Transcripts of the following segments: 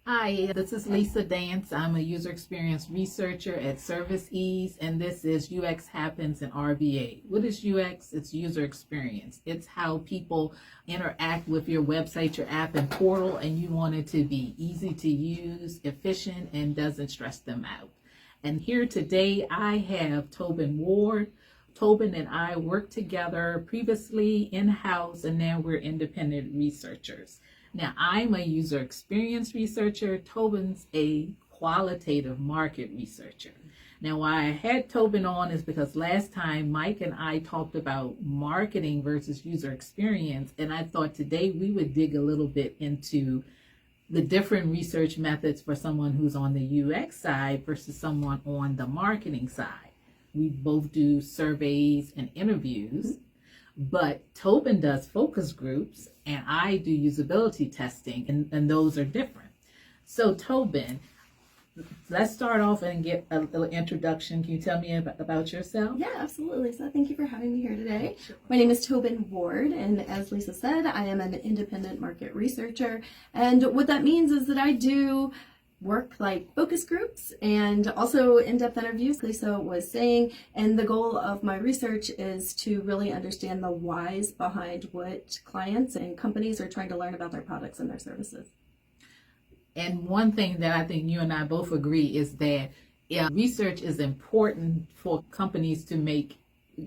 Hi, this is Lisa Dance. I'm a user experience researcher at Service Ease, and this is UX Happens in RVA. What is UX? It's user experience. It's how people interact with your website, your app, and portal, and you want it to be easy to use, efficient, and doesn't stress them out. And here today, I have Tobin Ward. Tobin and I worked together previously in-house, and now we're independent researchers. Now, I'm a user experience researcher. Tobin's a qualitative market researcher. Now, why I had Tobin on is because last time Mike and I talked about marketing versus user experience, and I thought today we would dig a little bit into the different research methods for someone who's on the UX side versus someone on the marketing side. We both do surveys and interviews. But Tobin does focus groups and I do usability testing, and those are different. So Tobin, let's start off and get a little introduction. Can you tell me about yourself? Yeah, absolutely. So thank you for having me here today. My name is Tobin Ward, and as Lisa said, I am an independent market researcher. And what that means is that I do work like focus groups and also in-depth interviews, Lisa was saying, and the goal of my research is to really understand the whys behind what clients and companies are trying to learn about their products and their services. And one thing that I think you and I both agree is that research is important for companies to make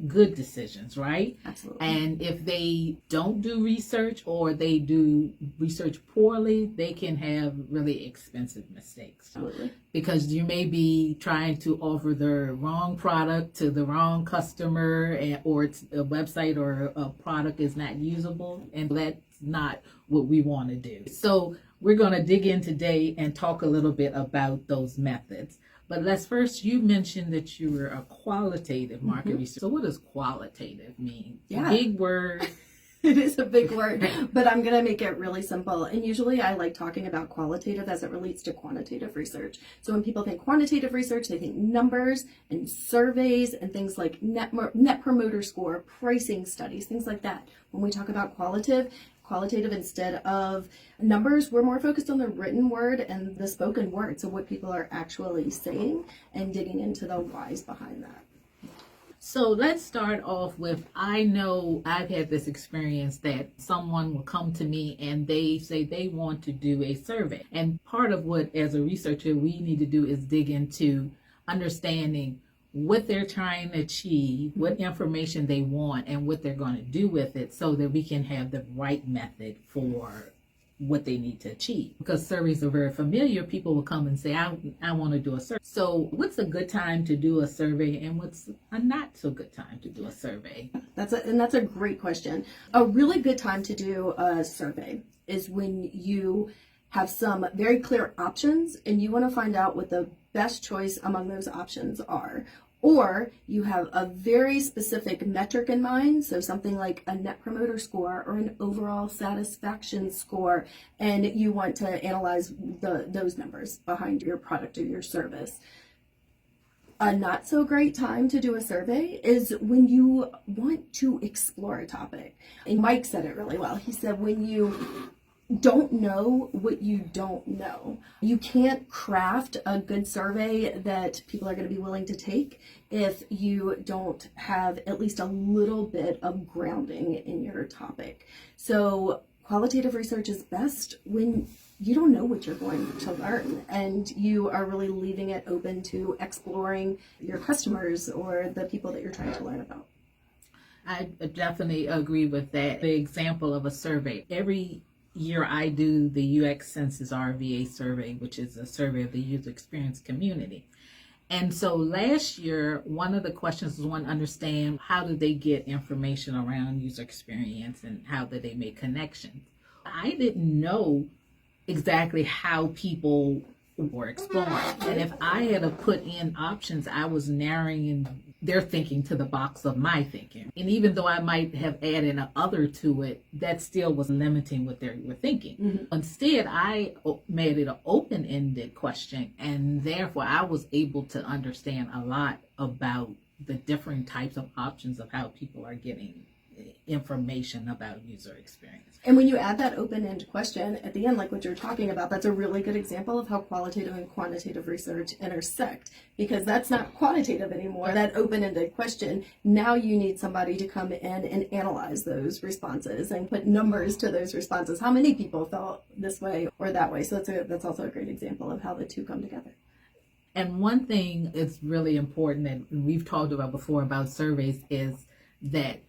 good decisions, right? Absolutely. And if they don't do research or they do research poorly, they can have really expensive mistakes. Absolutely. Because you may be trying to offer the wrong product to the wrong customer, or it's a website or a product is not usable, and that's not what we want to do. So we're going to dig in today and talk a little bit about those methods. But let's first, you mentioned that you were a qualitative market researcher. So what does qualitative mean? Yeah. Big word. It is a big word, but I'm going to make it really simple. And usually I like talking about qualitative as it relates to quantitative research. So when people think quantitative research, they think numbers and surveys and things like net promoter score, pricing studies, things like that. When we talk about qualitative, instead of numbers, we're more focused on the written word and the spoken word, so what people are actually saying and digging into the whys behind that. So let's start off with, I know I've had this experience that someone will come to me and they say they want to do a survey. And part of what, as a researcher, we need to do is dig into understanding what they're trying to achieve, what information they want, and what they're going to do with it so that we can have the right method for what they need to achieve. Because surveys are very familiar, people will come and say, I want to do a survey. So what's a good time to do a survey and what's a not so good time to do a survey? That's a great question. A really good time to do a survey is when you have some very clear options and you want to find out what the best choice among those options are. Or you have a very specific metric in mind, so something like a net promoter score or an overall satisfaction score, and you want to analyze those numbers behind your product or your service. A not so great time to do a survey is when you want to explore a topic. And Mike said it really well. He said when you don't know what you don't know. You can't craft a good survey that people are going to be willing to take if you don't have at least a little bit of grounding in your topic. So qualitative research is best when you don't know what you're going to learn and you are really leaving it open to exploring your customers or the people that you're trying to learn about. I definitely agree with that. The example of a survey. Every year I do the UX Census RVA survey, which is a survey of the user experience community. And so last year, one of the questions was to understand how do they get information around user experience and how do they make connections. I didn't know exactly how people were exploring. And if I had to put in options, I was narrowing their thinking to the box of my thinking. And even though I might have added an other to it, that still was limiting what they were thinking. Mm-hmm. Instead, I made it an open-ended question, and therefore I was able to understand a lot about the different types of options of how people are getting information about user experience. And when you add that open-end question at the end, like what you're talking about, that's a really good example of how qualitative and quantitative research intersect, because that's not quantitative anymore. That open-ended question, now you need somebody to come in and analyze those responses and put numbers to those responses. How many people felt this way or that way? So that's also a great example of how the two come together. And one thing that's really important, and we've talked about before about surveys, is that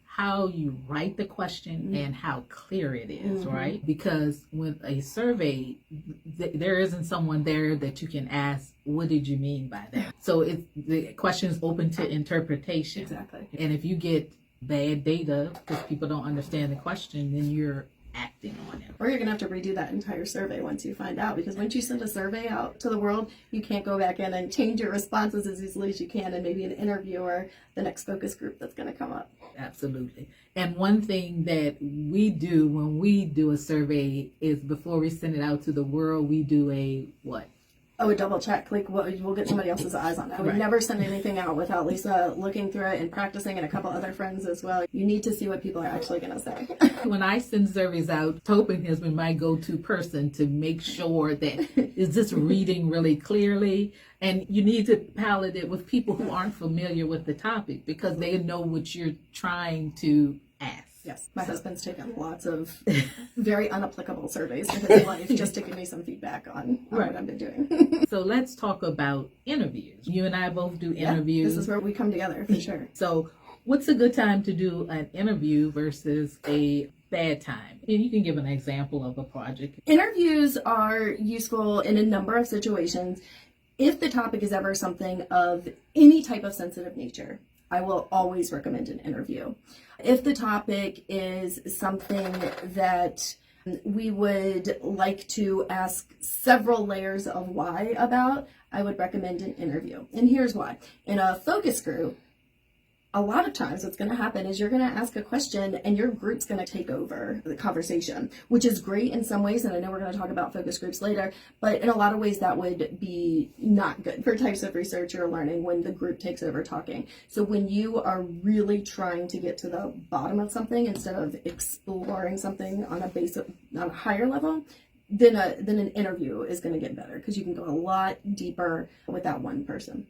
how you write the question and how clear it is, right? Because with a survey, there isn't someone there that you can ask, what did you mean by that? So the question is open to interpretation. Exactly. And if you get bad data because people don't understand the question, then you're acting on it. Or you're going to have to redo that entire survey once you find out, because once you send a survey out to the world, you can't go back in and change your responses as easily as you can in maybe an interview or the next focus group that's going to come up. Absolutely. And one thing that we do when we do a survey is before we send it out to the world, we do a what? Oh, a double check. Like, we'll get somebody else's eyes on that. We never send anything out without Lisa looking through it and practicing, and a couple other friends as well. You need to see what people are actually going to say. When I send surveys out, Tobin has been my go-to person to make sure that is this reading really clearly. And you need to palette it with people who aren't familiar with the topic because they know what you're trying to ask. Yes, my husband's taken lots of very unapplicable surveys in his life just to give me some feedback on what I've been doing. So let's talk about interviews. You and I both do interviews. This is where we come together for sure. So what's a good time to do an interview versus a bad time? And you can give an example of a project. Interviews are useful in a number of situations. If the topic is ever something of any type of sensitive nature, I will always recommend an interview. If the topic is something that we would like to ask several layers of why about, I would recommend an interview. And here's why. In a focus group, a lot of times what's going to happen is you're going to ask a question and your group's going to take over the conversation, which is great in some ways. And I know we're going to talk about focus groups later, but in a lot of ways that would be not good for types of research you're learning when the group takes over talking. So when you are really trying to get to the bottom of something instead of exploring something on a higher level, then an interview is going to get better because you can go a lot deeper with that one person.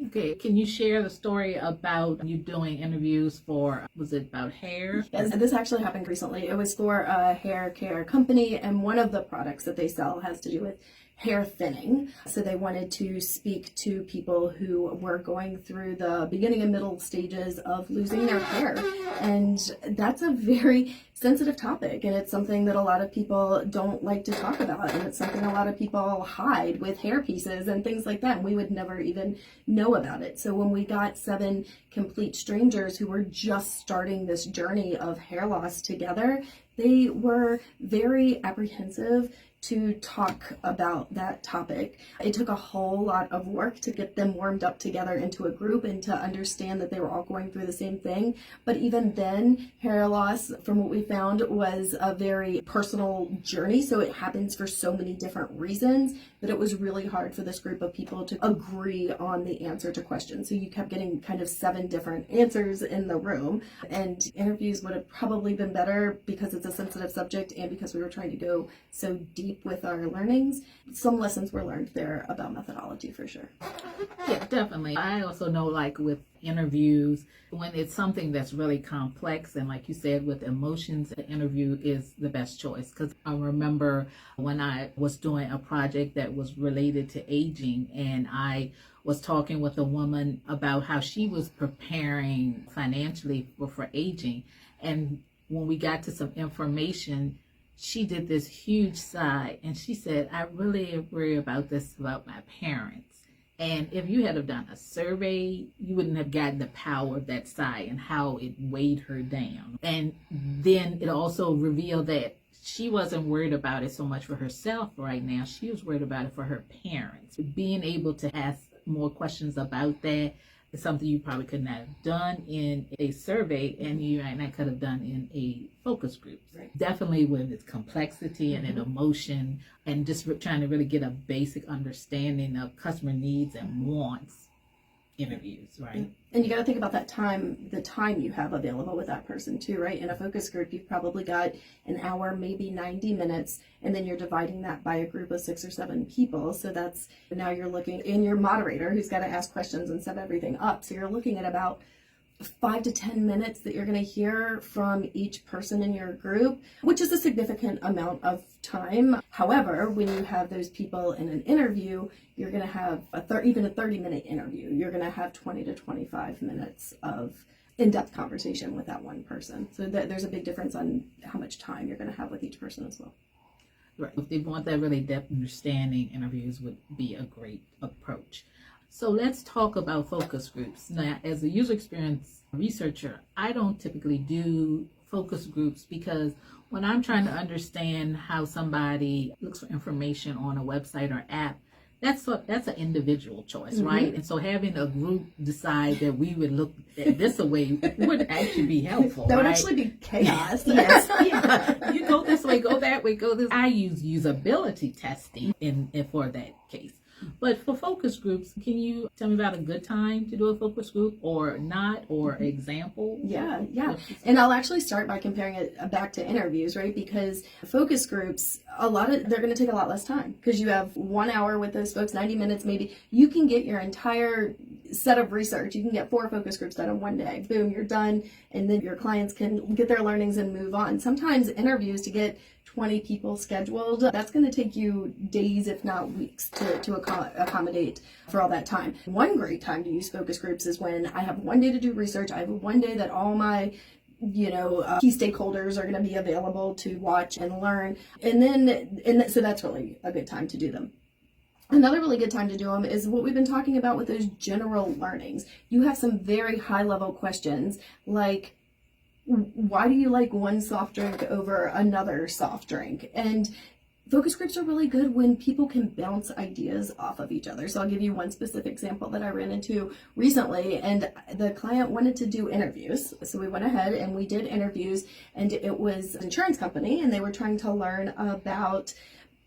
Okay, can you share the story about you doing interviews for, was it about hair? Yes, this actually happened recently. It was for a hair care company, and one of the products that they sell has to do with hair thinning. So they wanted to speak to people who were going through the beginning and middle stages of losing their hair. And that's a very sensitive topic, and it's something that a lot of people don't like to talk about, and it's something a lot of people hide with hair pieces and things like that, and we would never even know about it. So when we got 7 complete strangers who were just starting this journey of hair loss together, they were very apprehensive to talk about that topic. It took a whole lot of work to get them warmed up together into a group and to understand that they were all going through the same thing. But even then, hair loss, from what we found, was a very personal journey. So it happens for so many different reasons that it was really hard for this group of people to agree on the answer to questions. So you kept getting kind of 7 different answers in the room, and interviews would have probably been better because it's a sensitive subject and because we were trying to go so deep with our learnings. Some lessons were learned there about methodology for sure. Yeah, definitely. I also know, like with interviews, when it's something that's really complex and like you said with emotions, the interview is the best choice. Because I remember when I was doing a project that was related to aging, and I was talking with a woman about how she was preparing financially for aging. And when we got to some information, she did this huge sigh and she said, I really worry about this about my parents. And if you had have done a survey, you wouldn't have gotten the power of that sigh and how it weighed her down. And then it also revealed that she wasn't worried about it so much for herself right now. She was worried about it for her parents. Being able to ask more questions about that is something you probably could not have done in a survey, and you might not could have done in a focus group. Right. Definitely with its complexity and an emotion, and just trying to really get a basic understanding of customer needs and wants. interviews, right? And you got to think about that time, the time you have available with that person too, right? In a focus group, you've probably got an hour, maybe 90 minutes, and then you're dividing that by a group of 6 or 7 people. So that's, now you're looking in your moderator who's got to ask questions and set everything up. So you're looking at about 5 to 10 minutes that you're going to hear from each person in your group, which is a significant amount of time. However, when you have those people in an interview, you're going to have even a 30-minute interview. You're going to have 20 to 25 minutes of in-depth conversation with that one person. So there's a big difference on how much time you're going to have with each person as well. Right. If they want that really depth understanding, interviews would be a great approach. So let's talk about focus groups. Now, as a user experience researcher, I don't typically do focus groups because when I'm trying to understand how somebody looks for information on a website or app, that's an individual choice, right? And so having a group decide that we would look at this way would actually be helpful. That would right? actually be chaos. Yes, yeah. You go this way, go that way, go this. I use usability testing for that case. But for focus groups, can you tell me about a good time to do a focus group or not, or example? Yeah. And I'll actually start by comparing it back to interviews, right? Because focus groups, they're going to take a lot less time because you have 1 hour with those folks, 90 minutes maybe. You can get your entire set of research. You can get 4 focus groups done in one day. Boom, you're done. And then your clients can get their learnings and move on. Sometimes interviews, to get 20 people scheduled, that's going to take you days, if not weeks, to accommodate for all that time. One great time to use focus groups is when I have one day to do research. I have one day that all my key stakeholders are going to be available to watch and learn. So that's really a good time to do them. Another really good time to do them is what we've been talking about with those general learnings. You have some very high level questions like, why do you like one soft drink over another soft drink? And focus groups are really good when people can bounce ideas off of each other. So I'll give you one specific example that I ran into recently, and the client wanted to do interviews. So we went ahead and we did interviews, and it was an insurance company, and they were trying to learn about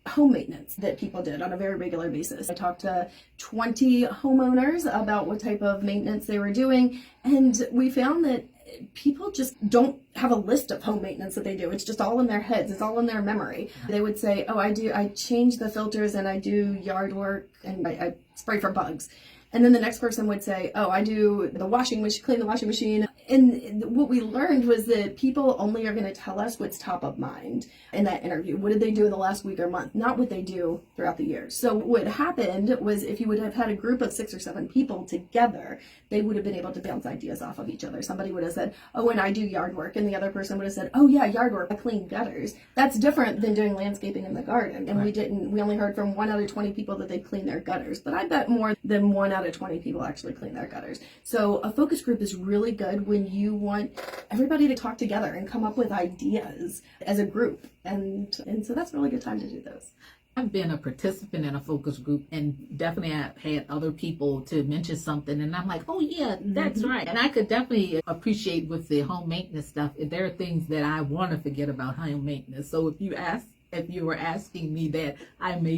home maintenance that people did on a very regular basis. I talked to 20 homeowners about what type of maintenance they were doing, and we found that people just don't have a list of home maintenance that they do. It's just all in their heads. It's all in their memory. They would say, oh, I change the filters and I do yard work and I spray for bugs. And then the next person would say, oh, I do the washing machine, clean the washing machine. And what we learned was that people only are going to tell us what's top of mind in that interview. What did they do in the last week or month? Not what they do throughout the year. So what happened was, if you would have had a group of 6 or 7 people together, they would have been able to bounce ideas off of each other. Somebody would have said, oh, and I do yard work. And the other person would have said, oh yeah, yard work, I clean gutters. That's different than doing landscaping in the garden. And we only heard from 1 out of 20 people that they clean their gutters. But I bet more than 1 out of 20 people actually clean their gutters. So a focus group is really good when you want everybody to talk together and come up with ideas as a group. And so that's a really good time to do those. I've been a participant in a focus group, and definitely I've had other people to mention something, and I'm like, oh yeah, that's right. And I could definitely appreciate with the home maintenance stuff, there are things that I want to forget about home maintenance. So if you were asking me that, I may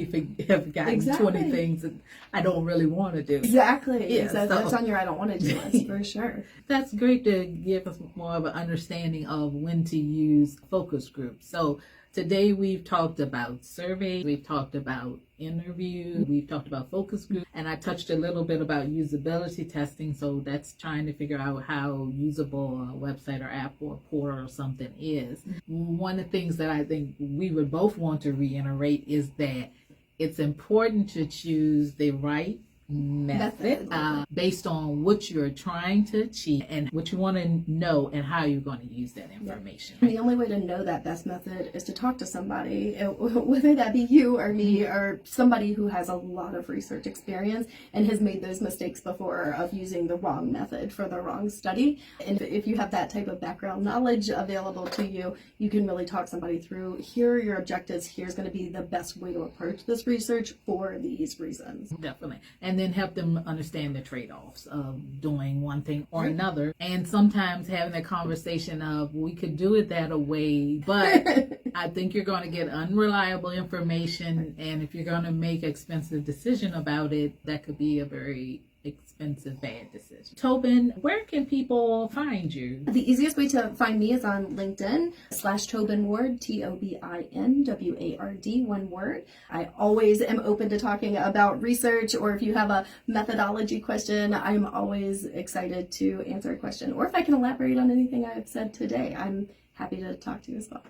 have gotten 20 things that I don't really want to do. Exactly. Yeah, that's on your I don't want to do list for sure. That's great to give us more of an understanding of when to use focus groups. So today we've talked about surveys, we've talked about interviews, we've talked about focus groups, and I touched a little bit about usability testing. So that's trying to figure out how usable a website or app or portal or something is. One of the things that I think we would both want to reiterate is that it's important to choose the right method based on what you're trying to achieve and what you want to know and how you're going to use that information. And the only way to know that best method is to talk to somebody, whether that be you or me or somebody who has a lot of research experience and has made those mistakes before of using the wrong method for the wrong study. And if you have that type of background knowledge available to you, you can really talk somebody through, here are your objectives, here's going to be the best way to approach this research for these reasons. Definitely. And then help them understand the trade-offs of doing one thing or another. And sometimes having a conversation of, we could do it that way, but I think you're going to get unreliable information. And if you're going to make an expensive decision about it, that could be a very expensive bad decisions. Tobin, where can people find you? The easiest way to find me is on LinkedIn /Tobin Ward, TOBINWARD, one word. I always am open to talking about research, or if you have a methodology question, I'm always excited to answer a question. Or if I can elaborate on anything I've said today, I'm happy to talk to you as well.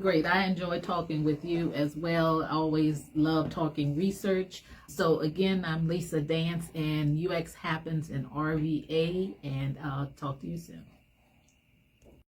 Great. I enjoy talking with you as well. I always love talking research. So again, I'm Lisa Dance, and UX happens in RVA, and I'll talk to you soon.